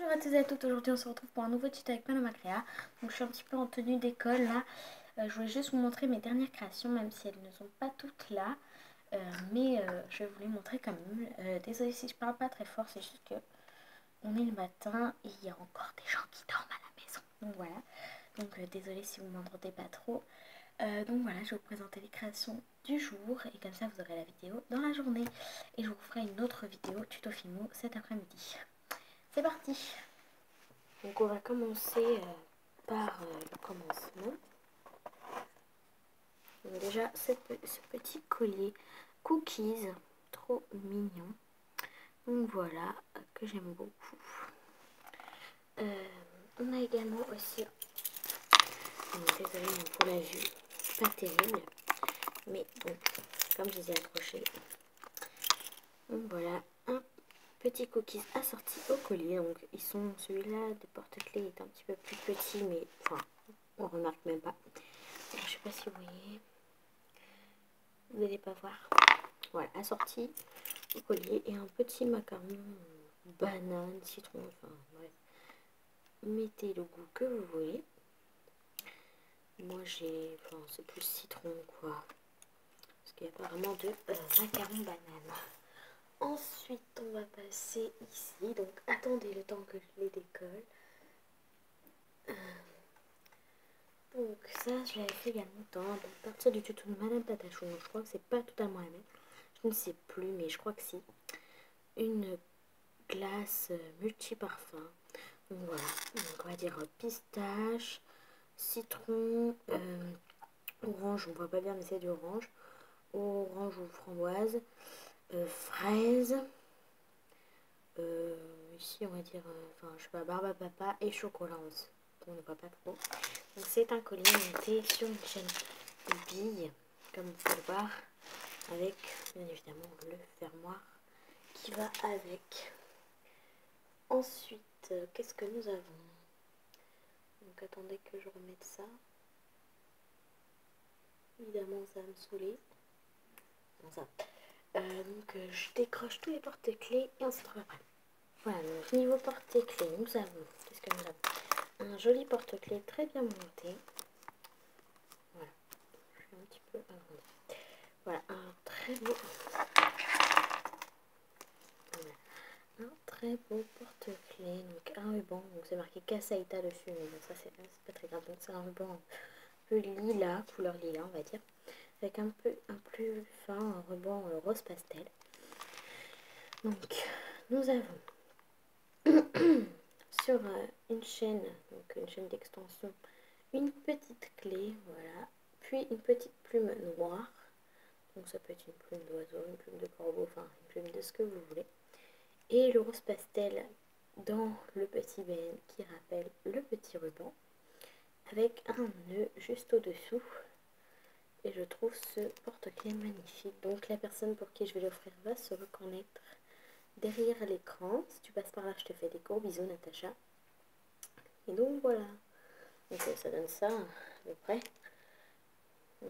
Bonjour à tous et à toutes, aujourd'hui on se retrouve pour un nouveau tuto avec Panama Créa. Donc je suis un petit peu en tenue d'école là. Je voulais juste vous montrer mes dernières créations, même si elles ne sont pas toutes là. Mais je vais vous les montrer quand même. Désolée si je parle pas très fort, c'est juste que on est le matin et il y a encore des gens qui dorment à la maison. Donc voilà. Donc désolée si vous m'entendez pas trop. Donc voilà, je vais vous présenter les créations du jour et comme ça vous aurez la vidéo dans la journée. Et je vous ferai une autre vidéo tuto Fimo cet après-midi. C'est parti! Donc on va commencer par le commencement. Donc déjà ce petit collier cookies, trop mignon. Donc voilà, que j'aime beaucoup. On a également aussi, désolée pour la vue, pas terrible, mais bon, comme je les ai accrochés. Donc voilà, un petit cookies assorti au collier. Donc ils sont, celui-là de porte-clés est un petit peu plus petit, mais enfin on remarque même pas. Alors, je sais pas si vous voyez, vous n'allez pas voir. Voilà, assorti au collier et un petit macaron banane, citron, enfin bref. Mettez le goût que vous voulez. Moi j'ai, enfin c'est plus citron quoi, parce qu'il y a pas vraiment de macaron banane. Ensuite on va passer ici, donc attendez le temps que je les décolle. Donc ça je l'avais fait il y a longtemps, à partir du tuto de Madame Patachou, je crois que c'est pas totalement la même, je ne sais plus mais je crois que si. Une glace multi-parfum, donc voilà, donc on va dire pistache, citron, orange, on voit pas bien mais c'est du orange ou framboise, fraise, ici on va dire, enfin je sais pas, barbe à papa et chocolat, on ne voit pas trop. Donc c'est un collier monté sur une chaîne de billes, comme vous pouvez le voir, avec bien évidemment le fermoir qui va avec. Ensuite, qu'est-ce que nous avons? Donc attendez que je remette ça. Évidemment ça va me saouler. Bon, ça. Donc je décroche tous les porte-clés et on se retrouve après. Voilà, donc niveau porte-clés, nous avons, qu'est-ce que nous avons? Un joli porte-clés très bien monté. Voilà, je vais un petit peu agrandir. Voilà, un très beau, voilà, un très beau porte-clés. Donc un ruban, donc c'est marqué Casaïta dessus, mais bon, ça c'est pas très grave. Donc c'est un ruban un peu lilas, couleur lilas on va dire, avec un plus fin, un ruban rose pastel. Donc nous avons sur une chaîne, donc une chaîne d'extension, une petite clé, voilà, puis une petite plume noire, donc ça peut être une plume d'oiseau, une plume de corbeau, enfin une plume de ce que vous voulez, et le rose pastel dans le petit ben qui rappelle le petit ruban, avec un nœud juste au dessous. Et je trouve ce porte-clés magnifique. Donc la personne pour qui je vais l'offrir va se reconnaître derrière l'écran. Si tu passes par là, je te fais des gros bisous, Natacha. Et donc voilà. Donc ça donne ça à peu près.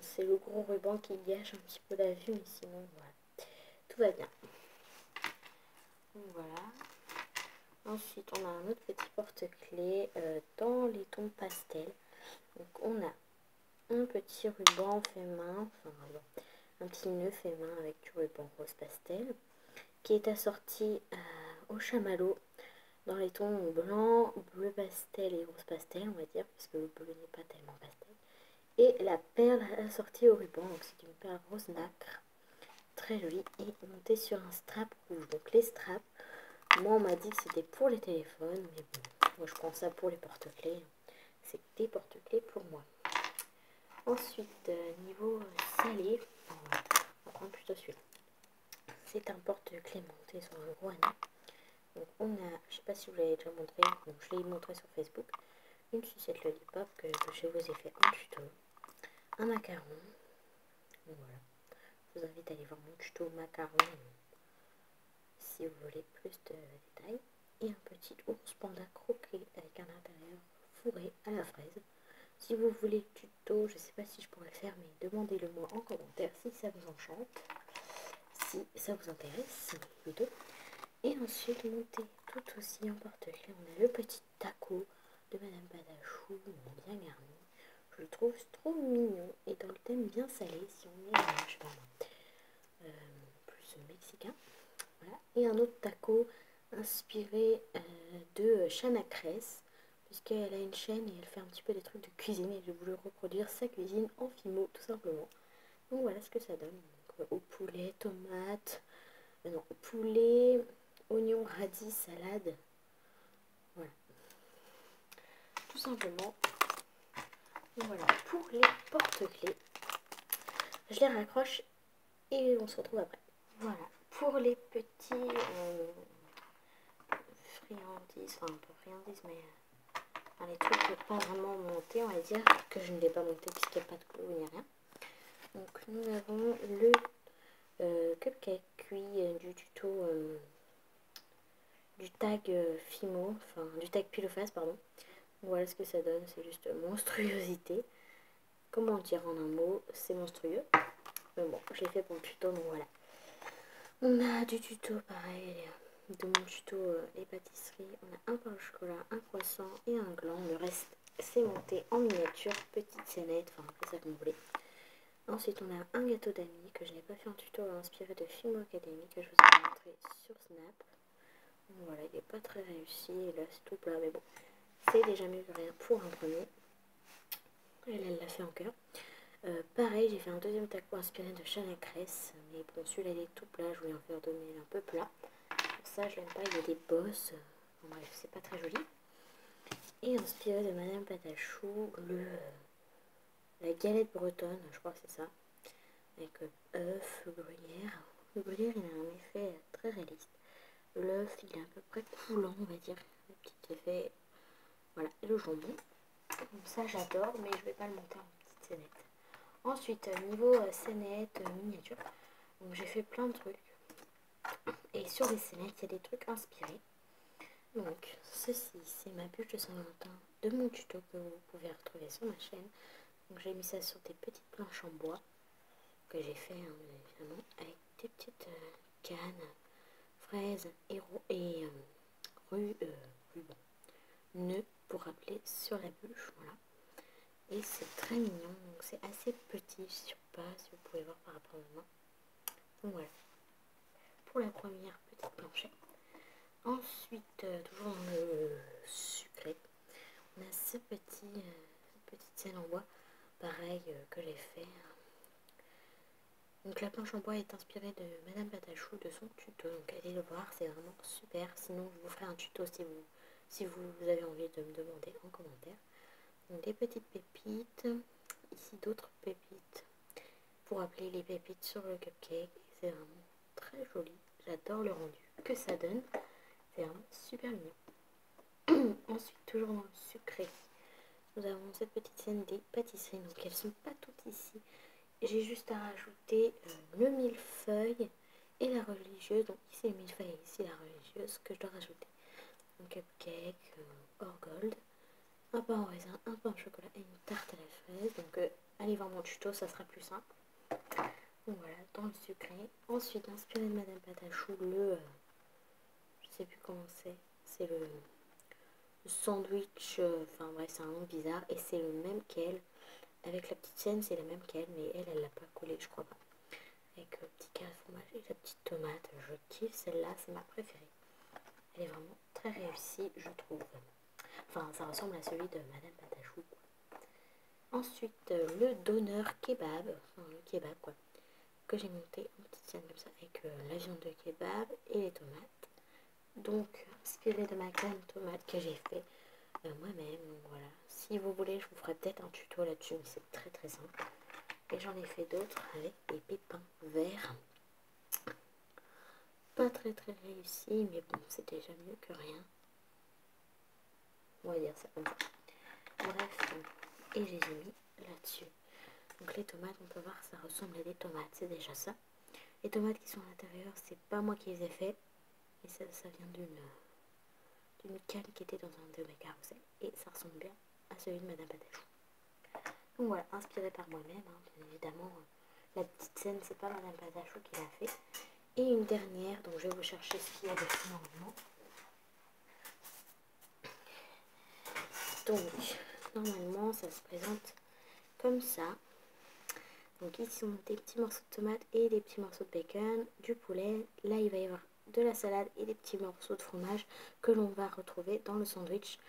C'est le gros ruban qui gâche un petit peu la vue, mais sinon voilà. Tout va bien. Donc voilà. Ensuite, on a un autre petit porte-clés dans les tons pastel. Donc on a un petit ruban fait main, enfin un petit nœud fait main avec du ruban rose pastel, qui est assorti au chamallow dans les tons blanc, bleu pastel et rose pastel, on va dire, parce que le bleu n'est pas tellement pastel. Et la perle assortie au ruban, donc c'est une perle rose nacre, très jolie, et montée sur un strap rouge. Donc les straps, moi on m'a dit que c'était pour les téléphones, mais bon, moi je prends ça pour les porte-clés. C'est des porte-clés pour moi. Ensuite, niveau salé, on va prendre plutôt celui-là. C'est un porte-clés monté sur un gros anneau. Donc on a, je sais pas si vous l'avez déjà montré, donc je l'ai montré sur Facebook, une sucette lollipop que je vous ai fait en tuto, un macaron, donc voilà, je vous invite à aller voir mon tuto macaron si vous voulez plus de détails, et un petit ours panda croqué avec un intérieur fourré à la fraise. Si vous voulez le tuto, je sais pas si je pourrais le faire, mais demandez-le moi en commentaire si ça vous enchante, si ça vous intéresse plutôt. Et ensuite, monté tout aussi en porte-clés, on a le petit taco de Madame Patachou, bien garni. Je le trouve trop mignon et dans le thème bien salé, si on est, je sais pas moi, plus mexicain. Voilà. Et un autre taco inspiré de Chana Cress, puisqu'elle a une chaîne et elle fait un petit peu des trucs de cuisine et j'ai voulu reproduire sa cuisine en Fimo tout simplement. Donc voilà ce que ça donne. Donc, au poulet, tomate, non, poulet, oignon, radis, salade. Voilà, tout simplement. Donc voilà, pour les porte-clés, je les raccroche et on se retrouve après. Voilà, pour les petits friandises, enfin pas friandises, mais les trucs pas vraiment montés, on va dire, que je ne l'ai pas monté puisqu'il n'y a pas de clou ni rien. Donc nous avons le cupcake cuit du tuto du tag Fimo, enfin du tag pile ou face, pardon. Voilà ce que ça donne, c'est juste monstruosité. Comment dire en un mot, c'est monstrueux. Mais bon, je l'ai fait pour le tuto, donc voilà. On a du tuto pareil, de mon tuto les pâtisseries. On a un pain au chocolat, un croissant et un gland. Le reste, c'est monté en miniature, petite scénette, enfin appelez ça comme vous voulez. Ensuite, on a un gâteau d'amis que je n'ai pas fait en tuto, inspiré de Fimo Academy que je vous ai montré sur Snap. Donc voilà, il n'est pas très réussi, et là c'est tout plat, mais bon, c'est déjà mieux que rien pour un premier. Elle l'a fait en cœur. Pareil, j'ai fait un deuxième taco inspiré de Chana Cress, mais bon, celui-là il est tout plat, je voulais en faire donner un peu plat. Pour ça, je l'aime pas, il y a des bosses, bon, bref, c'est pas très joli. Et inspiré de Madame Patachou, la galette bretonne, je crois que c'est ça, avec œuf, gruyère. Le gruyère, il a un effet très réaliste. L'œuf, il est à peu près coulant, on va dire, un petit effet, voilà, et le jambon. Donc ça, j'adore, mais je vais pas le monter en petite scénette. Ensuite, niveau scénette, miniature, donc j'ai fait plein de trucs. Et sur les scénettes, il y a des trucs inspirés. Donc, ceci, c'est ma bûche de Saint-Valentin de mon tuto que vous pouvez retrouver sur ma chaîne. Donc, j'ai mis ça sur des petites planches en bois que j'ai fait, hein, évidemment, avec des petites cannes, fraises et ruban, nœuds pour rappeler sur la bûche. Voilà. Et c'est très mignon, donc c'est assez petit, je ne sais pas si vous pouvez voir par rapport à ma main. Donc voilà, pour la première petite planchette. Ensuite, toujours dans le sucré, on a cette petite scène en bois, pareil que j'ai fait. Donc la planche en bois est inspirée de Madame Patachou, de son tuto, donc allez le voir, c'est vraiment super. Sinon, je vous ferai un tuto si vous avez envie de me demander en commentaire. Donc des petites pépites, ici d'autres pépites, pour appeler les pépites sur le cupcake. C'est vraiment très joli, j'adore le rendu que ça donne, c'est vraiment super mignon. Ensuite, toujours dans le sucré, nous avons cette petite scène des pâtisseries, donc elles sont pas toutes ici. J'ai juste à rajouter le millefeuille et la religieuse, donc ici le millefeuille et ici la religieuse que je dois rajouter. Un cupcake, hors gold, un pain au raisin, un pain au chocolat et une tarte à la fraise. Donc allez voir mon tuto, ça sera plus simple. Donc voilà, dans le sucré. Ensuite, inspiré de Madame Patachou, je sais plus comment c'est le sandwich, enfin bref, c'est un nom bizarre et c'est le même qu'elle. Avec la petite scène, c'est la même qu'elle, mais elle l'a pas collé, je crois pas. Avec le petit carré de fromage et la petite tomate, je kiffe celle-là, c'est ma préférée. Elle est vraiment très réussie, je trouve. Enfin, ça ressemble à celui de Madame Patachou. Ensuite, le doner kebab, enfin le kebab quoi, que j'ai monté en petite scène comme ça avec la viande de kebab et les tomates. Donc, inspiré de ma crème tomate que j'ai fait moi-même. Donc voilà, si vous voulez, je vous ferai peut-être un tuto là-dessus, mais c'est très très simple. Et j'en ai fait d'autres avec des pépins verts. Pas très très réussi, mais bon, c'est déjà mieux que rien. On va dire ça comme ça. Bref, et je les ai mis là-dessus. Donc les tomates, on peut voir, ça ressemble à des tomates, c'est déjà ça. Les tomates qui sont à l'intérieur, c'est pas moi qui les ai fait. Et ça vient d'une canne qui était dans un de mes carousels. Et ça ressemble bien à celui de Madame Patachou. Donc voilà, inspiré par moi-même, hein, bien évidemment. La petite scène, c'est pas Madame Patachou qui l'a fait. Et une dernière, donc je vais vous chercher ce qu'il y a dessus normalement. Donc, normalement, ça se présente comme ça. Donc ici, sont des petits morceaux de tomates et des petits morceaux de bacon, du poulet. Là, il va y avoir de la salade et des petits morceaux de fromage que l'on va retrouver dans le sandwich.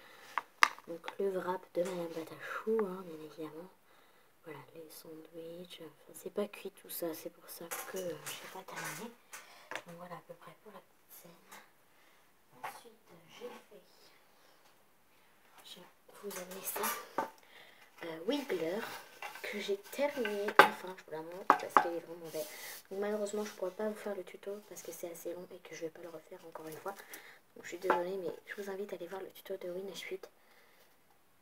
Donc le wrap de Madame Patachou, hein, bien évidemment. Voilà, les sandwichs. Enfin, c'est pas cuit tout ça, c'est pour ça que je n'ai pas terminé. Donc voilà à peu près pour la petite scène. Ensuite, je vous amener ça. Wiggler, que j'ai terminé enfin, je vous la montre parce qu'elle est vraiment belle. Donc malheureusement je pourrais pas vous faire le tuto parce que c'est assez long et que je vais pas le refaire encore une fois. Donc je suis désolée, mais je vous invite à aller voir le tuto de Win H8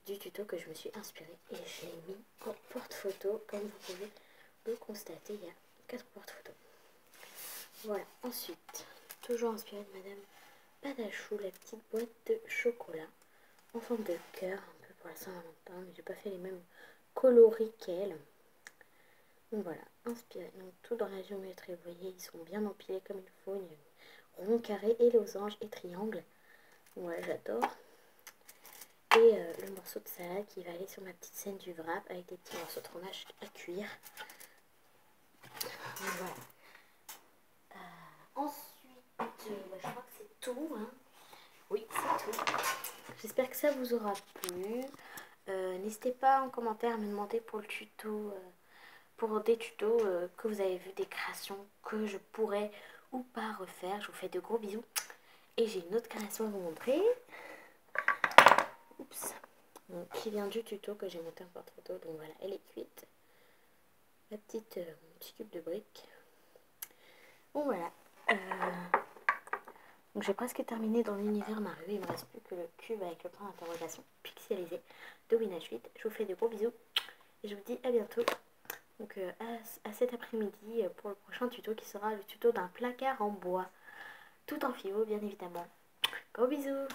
du tuto que je me suis inspirée et j'ai mis en porte-photo. Comme vous pouvez le constater, il y a 4 porte-photos. Voilà, ensuite, toujours inspirée de Madame Patachou, la petite boîte de chocolat en forme de cœur, un peu pour la Saint-Valentin, mais j'ai pas fait les mêmes coloris qu'elle. Donc voilà, inspiré. Donc tout dans la géométrie, vous voyez, ils sont bien empilés comme il faut. Il y a rond, carré et losange et triangle. Ouais, j'adore. Et le morceau de salade qui va aller sur ma petite scène du wrap avec des petits morceaux de fromage à cuire. Donc voilà. Ensuite, je crois que c'est tout. Hein. Oui, c'est tout. J'espère que ça vous aura plu. N'hésitez pas en commentaire à me demander pour le tuto, pour des tutos que vous avez vu, des créations que je pourrais ou pas refaire. Je vous fais de gros bisous. Et j'ai une autre création à vous montrer. Oups. Donc, qui vient du tuto que j'ai monté en porte-photo. Donc voilà, elle est cuite. La petite petit cube de briques. Bon voilà. Donc j'ai presque terminé dans l'univers Mario. Il ne me reste plus que le cube avec le point d'interrogation pixelisé de Win H8. Je vous fais de gros bisous. Et je vous dis à bientôt. Donc à cet après-midi pour le prochain tuto qui sera le tuto d'un placard en bois. Tout en fio bien évidemment. Gros bisous.